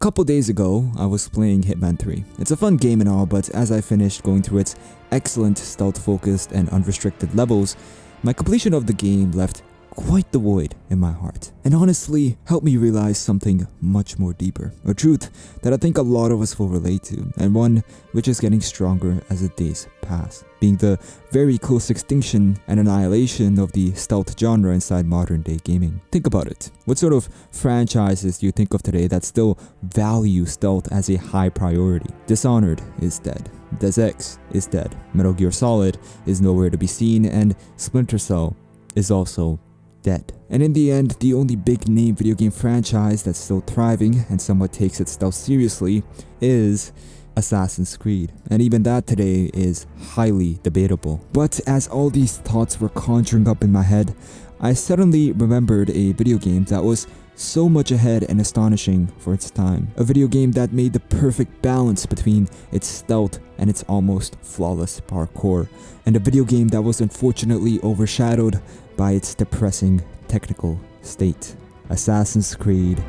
couple days ago, I was playing Hitman 3. It's a fun game and all, but as I finished going through its excellent stealth-focused and unrestricted levels, my completion of the game left quite the void in my heart, and honestly helped me realize something much more deeper, a truth that I think a lot of us will relate to, and one which is getting stronger as the days pass, being the very close extinction and annihilation of the stealth genre inside modern day gaming. Think about it. What sort of franchises do you think of today that still value stealth as a high priority? Dishonored is dead. Deus Ex is dead. Metal Gear Solid is nowhere to be seen, and Splinter Cell is also dead. And in the end, the only big name video game franchise that's still thriving and somewhat takes its stealth seriously is Assassin's Creed, and even that today is highly debatable. But as all these thoughts were conjuring up in my head, I suddenly remembered a video game that was so much ahead and astonishing for its time. A video game that made the perfect balance between its stealth and its almost flawless parkour, and a video game that was unfortunately overshadowed by its depressing technical state. Assassin's Creed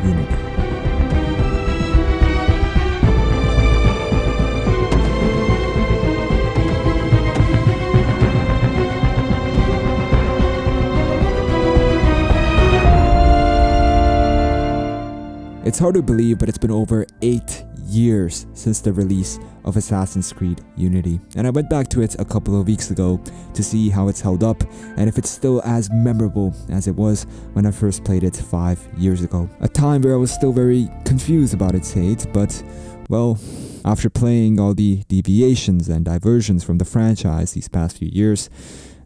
Unity. It's hard to believe, but it's been over 8 years since the release of Assassin's Creed Unity, and I went back to it a couple of weeks ago to see how it's held up and if it's still as memorable as it was when I first played it 5 years ago. A time where I was still very confused about its hate, but well, after playing all the deviations and diversions from the franchise these past few years,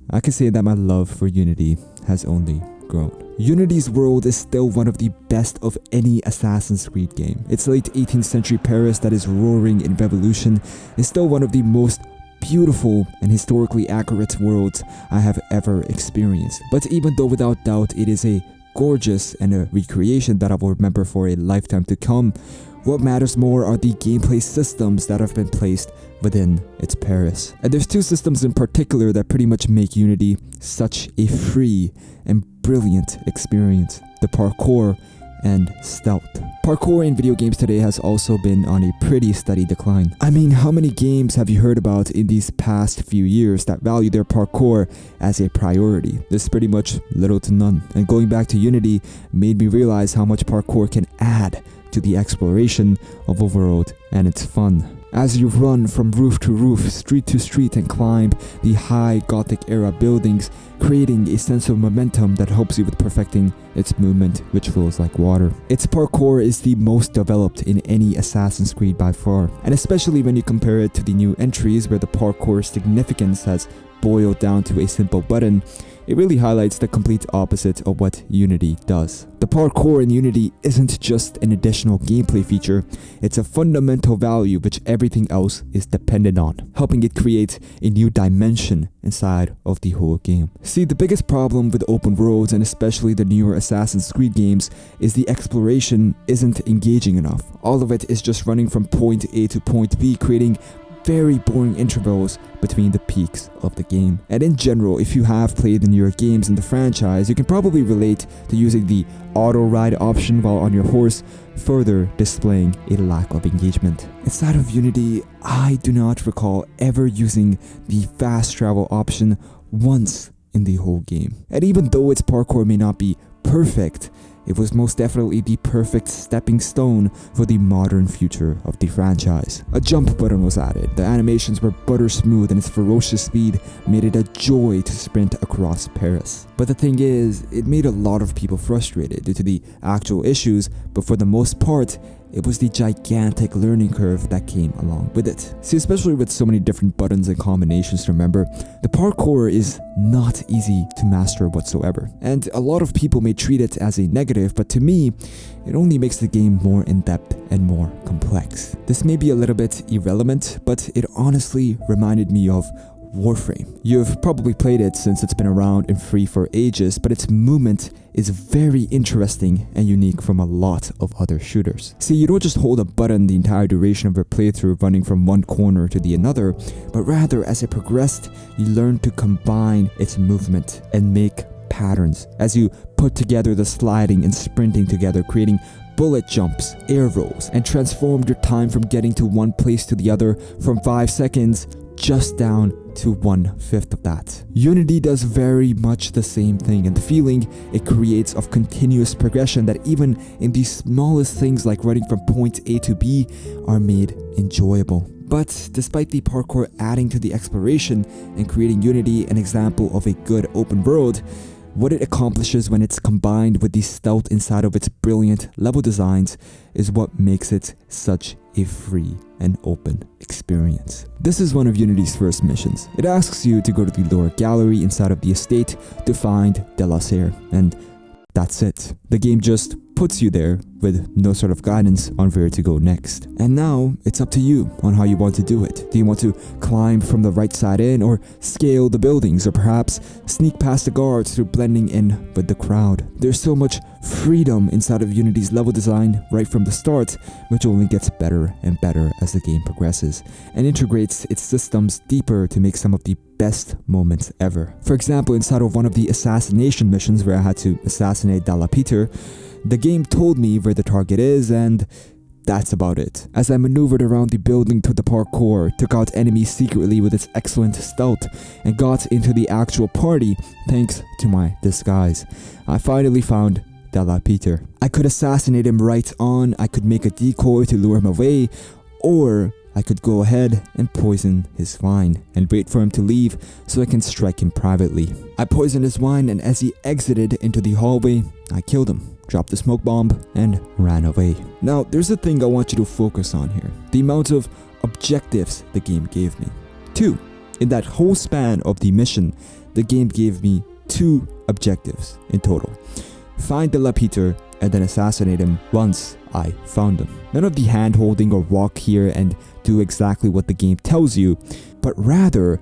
I can say that my love for Unity has only grown. Unity's world is still one of the best of any Assassin's Creed game. Its late 18th century Paris that is roaring in revolution is still one of the most beautiful and historically accurate worlds I have ever experienced. But even though without doubt it is a gorgeous and a recreation that I will remember for a lifetime to come, what matters more are the gameplay systems that have been placed within its Paris. And there's two systems in particular that pretty much make Unity such a free and brilliant experience: the parkour and stealth. Parkour in video games today has also been on a pretty steady decline. I mean, how many games have you heard about in these past few years that value their parkour as a priority? There's pretty much little to none. And going back to Unity made me realize how much parkour can add to the exploration of a world and its fun. As you run from roof to roof, street to street, and climb the high Gothic era buildings, creating a sense of momentum that helps you with perfecting its movement, which flows like water. Its parkour is the most developed in any Assassin's Creed by far, and especially when you compare it to the new entries where the parkour significance has boiled down to a simple button, it really highlights the complete opposite of what Unity does. The parkour in Unity isn't just an additional gameplay feature, it's a fundamental value which everything else is dependent on, helping it create a new dimension inside of the whole game. See, the biggest problem with open worlds, and especially the newer Assassin's Creed games, is the exploration isn't engaging enough. All of it is just running from point A to point B, creating very boring intervals between the peaks of the game. And in general, if you have played the newer games in the franchise, you can probably relate to using the auto ride option while on your horse, further displaying a lack of engagement. Inside of Unity, I do not recall ever using the fast travel option once in the whole game. And even though its parkour may not be perfect, it was most definitely the perfect stepping stone for the modern future of the franchise. A jump button was added, the animations were butter smooth, and its ferocious speed made it a joy to sprint across Paris. But the thing is, it made a lot of people frustrated due to the actual issues, but for the most part, it was the gigantic learning curve that came along with it. See, especially with so many different buttons and combinations to remember, the parkour is not easy to master whatsoever. And a lot of people may treat it as a negative, but to me, it only makes the game more in-depth and more complex. This may be a little bit irrelevant, but it honestly reminded me of Warframe. You've probably played it since it's been around and free for ages, but its movement is very interesting and unique from a lot of other shooters. See, you don't just hold a button the entire duration of your playthrough running from one corner to the another, but rather as it progressed, you learn to combine its movement and make patterns as you put together the sliding and sprinting together, creating bullet jumps, air rolls, and transformed your time from getting to one place to the other from 5 seconds just down to 1/5 of that. Unity does very much the same thing, and the feeling it creates of continuous progression that even in the smallest things like running from point A to B are made enjoyable. But despite the parkour adding to the exploration and creating Unity an example of a good open world, what it accomplishes when it's combined with the stealth inside of its brilliant level designs is what makes it such a free and open experience. This is one of Unity's first missions. It asks you to go to the lower gallery inside of the estate to find De La Serre, and that's it. The game just puts you there with no sort of guidance on where to go next. And now it's up to you on how you want to do it. Do you want to climb from the right side in, or scale the buildings, or perhaps sneak past the guards through blending in with the crowd? There's so much freedom inside of Unity's level design right from the start, which only gets better and better as the game progresses, and integrates its systems deeper to make some of the best moments ever. For example, inside of one of the assassination missions where I had to assassinate De La Peter, the game told me where the target is, and that's about it. As I maneuvered around the building to the parkour, took out enemies secretly with its excellent stealth, and got into the actual party thanks to my disguise, I finally found De La Peter. I could assassinate him right on, I could make a decoy to lure him away, or I could go ahead and poison his wine and wait for him to leave so I can strike him privately. I poisoned his wine, and as he exited into the hallway, I killed him, dropped the smoke bomb, and ran away. Now, there's a thing I want you to focus on here. The amount of objectives the game gave me. 2. In that whole span of the mission, the game gave me 2 objectives in total. Find De La Peter and then assassinate him once I found him. None of the hand holding or walk here and do exactly what the game tells you, but rather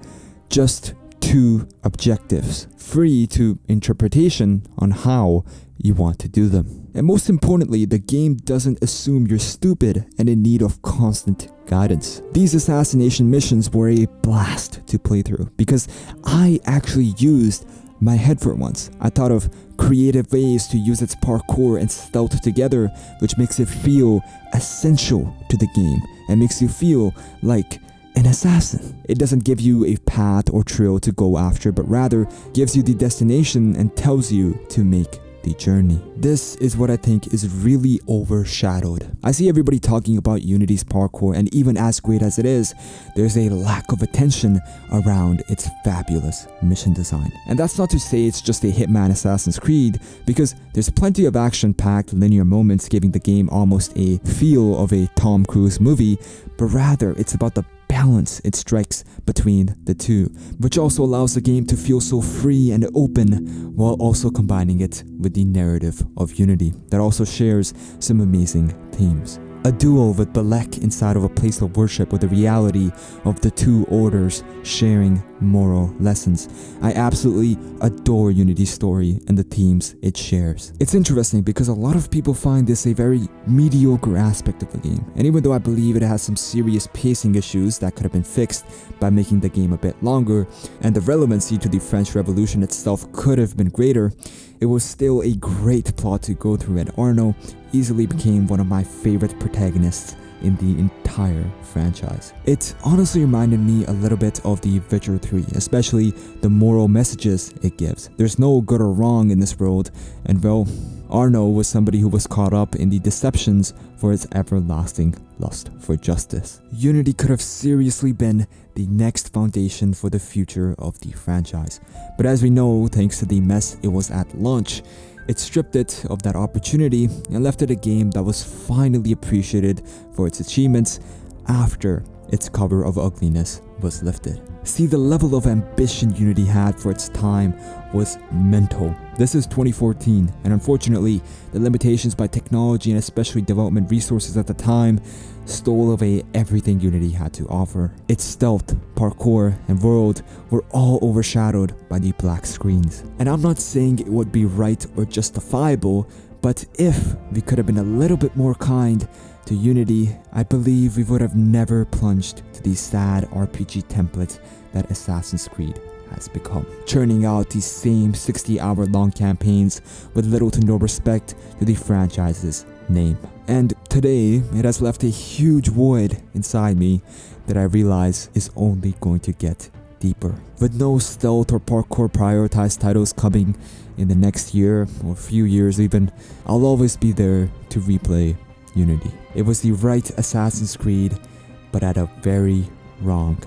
just 2 objectives, free to interpretation on how you want to do them. And most importantly, the game doesn't assume you're stupid and in need of constant guidance. These assassination missions were a blast to play through because I actually used my head for once. I thought of creative ways to use its parkour and stealth together, which makes it feel essential to the game and makes you feel like an assassin. It doesn't give you a path or trail to go after, but rather gives you the destination and tells you to make the journey. This is what I think is really overshadowed. I see everybody talking about Unity's parkour, and even as great as it is, there's a lack of attention around its fabulous mission design. And that's not to say it's just a Hitman Assassin's Creed, because there's plenty of action-packed linear moments giving the game almost a feel of a Tom Cruise movie, but rather it's about the balance it strikes between the two, which also allows the game to feel so free and open while also combining it with the narrative of Unity that also shares some amazing themes. A duo with Balek inside of a place of worship with the reality of the 2 orders sharing moral lessons. I absolutely adore Unity's story and the themes it shares. It's interesting because a lot of people find this a very mediocre aspect of the game, and even though I believe it has some serious pacing issues that could have been fixed by making the game a bit longer, and the relevancy to the French Revolution itself could have been greater, it was still a great plot to go through, and Arno easily became one of my favorite protagonists in the entire franchise. It honestly reminded me a little bit of The Witcher 3, especially the moral messages it gives. There's no good or wrong in this world, and well, Arno was somebody who was caught up in the deceptions for his everlasting lust for justice. Unity could have seriously been the next foundation for the future of the franchise, but as we know, thanks to the mess it was at launch, it stripped it of that opportunity and left it a game that was finally appreciated for its achievements after its cover of ugliness was lifted. See, the level of ambition Unity had for its time was mental. This is 2014, and unfortunately, the limitations by technology and especially development resources at the time stole away everything Unity had to offer. Its stealth, parkour, and world were all overshadowed by the black screens. And I'm not saying it would be right or justifiable, but if we could have been a little bit more kind to Unity, I believe we would have never plunged to the sad RPG template that Assassin's Creed has become, churning out these same 60-hour long campaigns with little to no respect to the franchise's name. And today, it has left a huge void inside me that I realize is only going to get deeper. With no stealth or parkour prioritized titles coming in the next year or few years even, I'll always be there to replay Unity. It was the right Assassin's Creed, but at a very wrong